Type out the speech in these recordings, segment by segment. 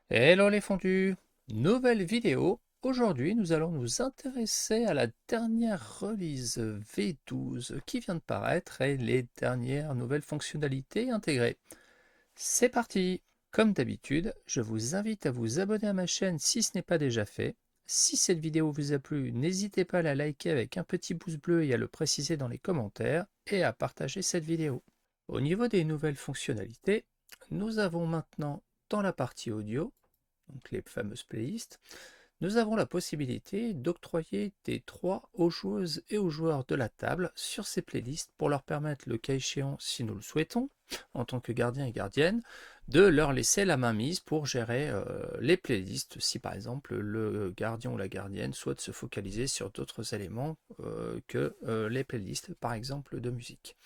Hello les fondus! Nouvelle vidéo. Aujourd'hui, nous allons nous intéresser à la dernière release V12 qui vient de paraître et les dernières nouvelles fonctionnalités intégrées. C'est parti! Comme d'habitude, je vous invite à vous abonner à ma chaîne si ce n'est pas déjà fait. Si cette vidéo vous a plu, n'hésitez pas à la liker avec un petit pouce bleu et à le préciser dans les commentaires et à partager cette vidéo. Au niveau des nouvelles fonctionnalités, nous avons maintenant dans la partie audio, donc les fameuses playlists, nous avons la possibilité d'octroyer des droits aux joueuses et aux joueurs de la table sur ces playlists pour leur permettre, le cas échéant, si nous le souhaitons, en tant que gardien et gardienne, de leur laisser la main mise pour gérer les playlists, si par exemple le gardien ou la gardienne souhaite se focaliser sur d'autres éléments que les playlists, par exemple de musique.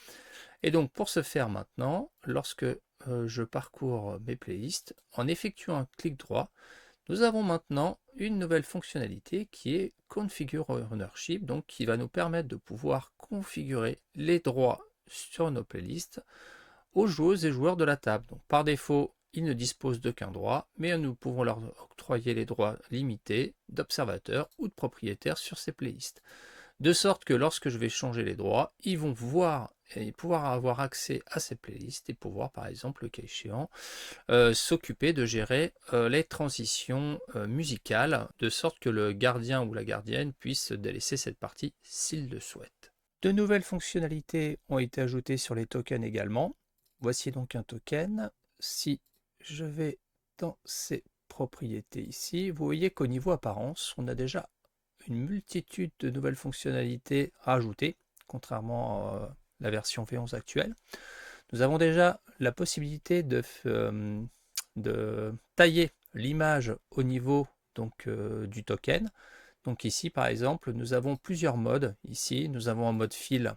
Et donc pour ce faire maintenant, lorsque je parcours mes playlists, en effectuant un clic droit, nous avons maintenant une nouvelle fonctionnalité qui est Configure Ownership, donc qui va nous permettre de pouvoir configurer les droits sur nos playlists aux joueuses et joueurs de la table. Donc par défaut, ils ne disposent d'aucun droit, mais nous pouvons leur octroyer les droits limités d'observateurs ou de propriétaires sur ces playlists. De sorte que lorsque je vais changer les droits, ils vont voir et pouvoir avoir accès à ces playlists et pouvoir, par exemple, le cas échéant, s'occuper de gérer les transitions musicales, de sorte que le gardien ou la gardienne puisse délaisser cette partie s'il le souhaite. De nouvelles fonctionnalités ont été ajoutées sur les tokens également. Voici donc un token. Si je vais dans ses propriétés ici, vous voyez qu'au niveau apparence, on a déjà une multitude de nouvelles fonctionnalités à ajouter, contrairement à la version V11 actuelle. Nous avons déjà la possibilité de tailler l'image au niveau donc, du token. Donc ici, par exemple, nous avons plusieurs modes. Ici, nous avons un mode fil.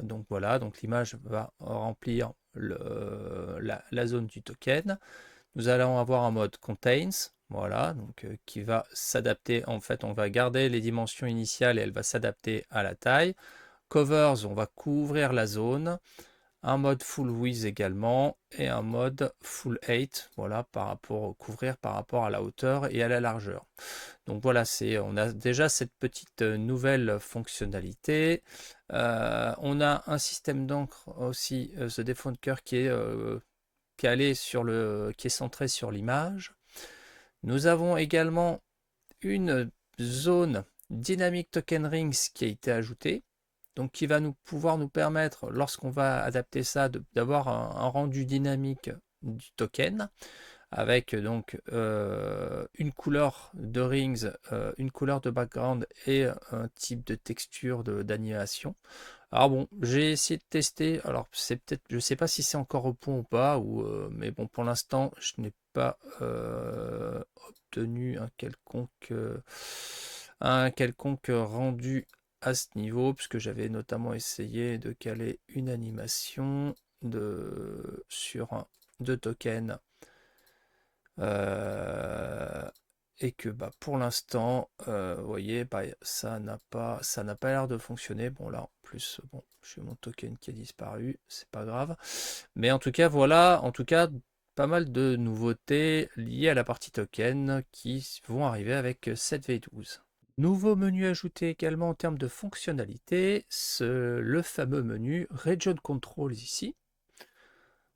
Donc voilà, donc l'image va remplir la zone du token. Nous allons avoir un mode contains, voilà, donc qui va s'adapter. En fait, on va garder les dimensions initiales et elle va s'adapter à la taille. Covers, on va couvrir la zone. Un mode full width également et un mode full height, voilà, par rapport couvrir par rapport à la hauteur et à la largeur. Donc voilà, on a déjà cette petite nouvelle fonctionnalité. On a un système d'encre aussi, The Defunker, qui est qui est centré sur l'image. Nous avons également une zone Dynamic Token Rings qui a été ajoutée, donc qui va pouvoir nous permettre, lorsqu'on va adapter ça, d'avoir un rendu dynamique du token, avec donc une couleur de rings, une couleur de background et un type de texture d'animation. Alors bon, j'ai essayé de tester, alors c'est peut-être, je sais pas si c'est encore au point ou pas, mais bon, pour l'instant, je n'ai pas obtenu un quelconque rendu à ce niveau, puisque j'avais notamment essayé de caler une animation sur deux tokens, et que bah, pour l'instant, vous voyez, bah, ça n'a pas l'air de fonctionner. Bon là, en plus, bon, j'ai mon token qui a disparu, c'est pas grave. Mais en tout cas, voilà, en tout cas, pas mal de nouveautés liées à la partie token qui vont arriver avec cette V12. Nouveau menu ajouté également en termes de fonctionnalité, le fameux menu Region Controls ici.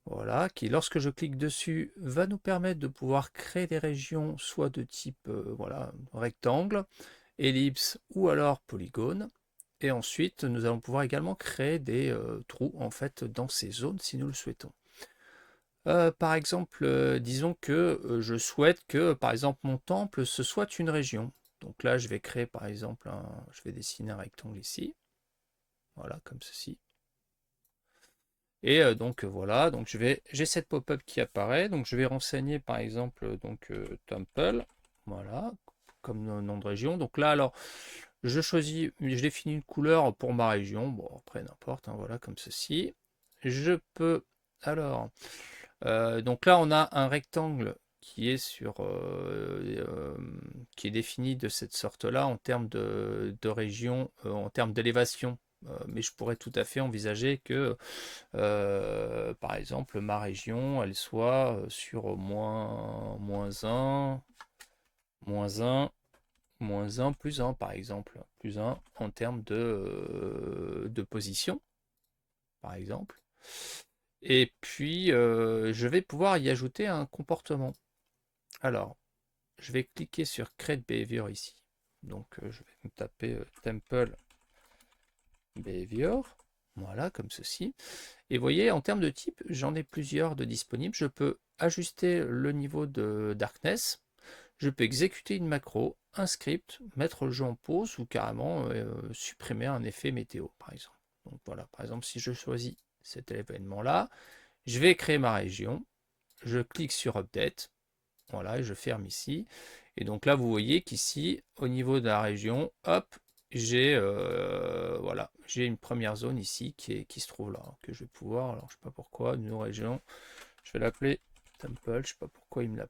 Voilà, qui lorsque je clique dessus va nous permettre de pouvoir créer des régions soit de type voilà, rectangle, ellipse ou alors polygone. Et ensuite, nous allons pouvoir également créer des trous en fait dans ces zones si nous le souhaitons. Par exemple, disons que je souhaite que par exemple mon temple ce soit une région. Donc là, je vais créer par exemple je vais dessiner un rectangle ici. Voilà, comme ceci. Et donc voilà, donc j'ai cette pop-up qui apparaît, donc je vais renseigner par exemple donc Temple, voilà, comme nom de région. Donc là alors je choisis, je définis une couleur pour ma région, bon après n'importe, hein, voilà comme ceci. Je peux alors donc là on a un rectangle qui est qui est défini de cette sorte-là en termes de région, en termes d'élévation. Mais je pourrais tout à fait envisager que, par exemple, ma région, elle soit sur moins 1, moins 1, moins 1, plus 1, par exemple. Plus 1 en termes de position, par exemple. Et puis, je vais pouvoir y ajouter un comportement. Alors, je vais cliquer sur Create Behavior ici. Donc, je vais me taper Temple Behavior. Voilà, comme ceci. Et vous voyez, en termes de type, j'en ai plusieurs de disponibles. Je peux ajuster le niveau de darkness. Je peux exécuter une macro, un script, mettre le jeu en pause ou carrément supprimer un effet météo, par exemple. Donc voilà, par exemple, si je choisis cet événement-là, je vais créer ma région. Je clique sur Update. Voilà, et je ferme ici. Et donc là, vous voyez qu'ici, au niveau de la région, hop, j'ai voilà, j'ai une première zone ici qui se trouve là, que je vais pouvoir, alors je sais pas pourquoi, une région, je vais l'appeler Temple, je sais pas pourquoi il me l'a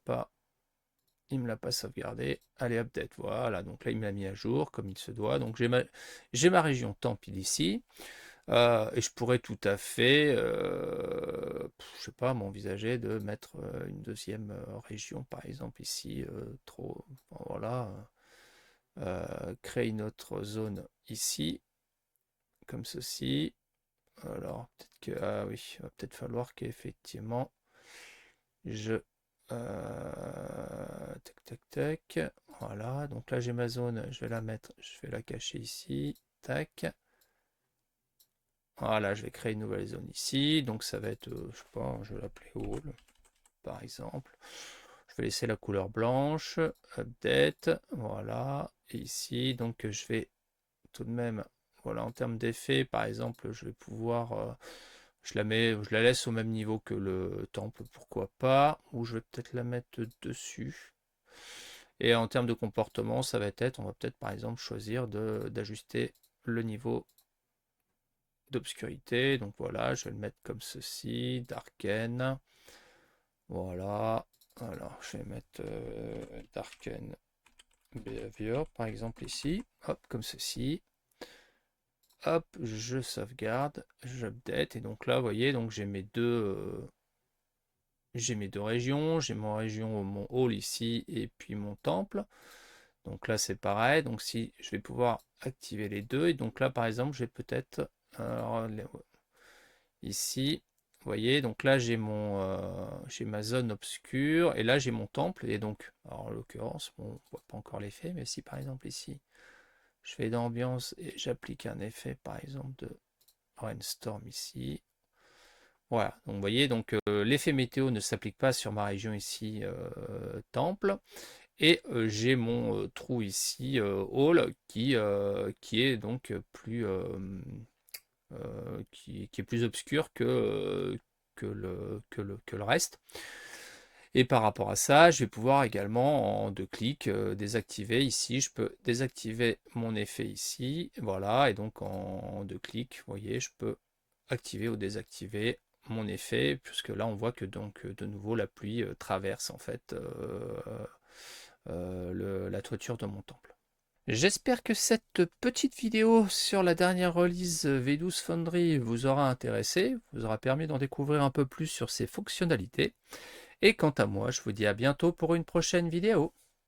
pas sauvegardé. Allez, update, voilà, donc là il me l'a mis à jour comme il se doit. Donc j'ai ma région Temple ici. Et je pourrais tout à fait, je sais pas, m'envisager de mettre une deuxième région, par exemple ici, voilà, créer une autre zone ici, comme ceci. Alors peut-être que, ah oui, il va peut-être falloir qu'effectivement je, tac tac tac, voilà. Donc là j'ai ma zone, je vais la mettre, je vais la cacher ici, tac. Voilà, je vais créer une nouvelle zone ici. Donc ça va être, je sais pas, je vais l'appeler Hall, par exemple. Je vais laisser la couleur blanche, update, voilà. Et ici, donc je vais tout de même, voilà, en termes d'effet, par exemple, je vais pouvoir, je la laisse au même niveau que le temple, pourquoi pas. Ou je vais peut-être la mettre dessus. Et en termes de comportement, ça va être, on va peut-être par exemple choisir d'ajuster le niveau d'obscurité. Donc voilà, je vais le mettre comme ceci, darken. Voilà. Alors, je vais mettre darken behavior, par exemple ici. Hop, comme ceci. Hop, je sauvegarde, j'update. Et donc là, vous voyez, donc j'ai mes deux régions. J'ai mon région, mon hall ici, et puis mon temple. Donc là, c'est pareil. Donc si je vais pouvoir activer les deux. Et donc là, par exemple, je vais peut-être ici, vous voyez, donc là j'ai ma zone obscure et là j'ai mon temple. Et donc, alors en l'occurrence, bon, on ne voit pas encore l'effet, mais si par exemple ici je fais d'ambiance et j'applique un effet par exemple de rainstorm ici, voilà, donc vous voyez, donc l'effet météo ne s'applique pas sur ma région ici, temple. Et j'ai mon trou ici, hall, qui est donc plus qui est plus obscur que le reste. Et par rapport à ça, je vais pouvoir également en deux clics désactiver ici. Je peux désactiver mon effet ici, voilà, et donc en deux clics, vous voyez, je peux activer ou désactiver mon effet, puisque là on voit que donc de nouveau la pluie traverse en fait la toiture de mon temple. J'espère que cette petite vidéo sur la dernière release V12 Foundry vous aura intéressé, vous aura permis d'en découvrir un peu plus sur ses fonctionnalités. Et quant à moi, je vous dis à bientôt pour une prochaine vidéo.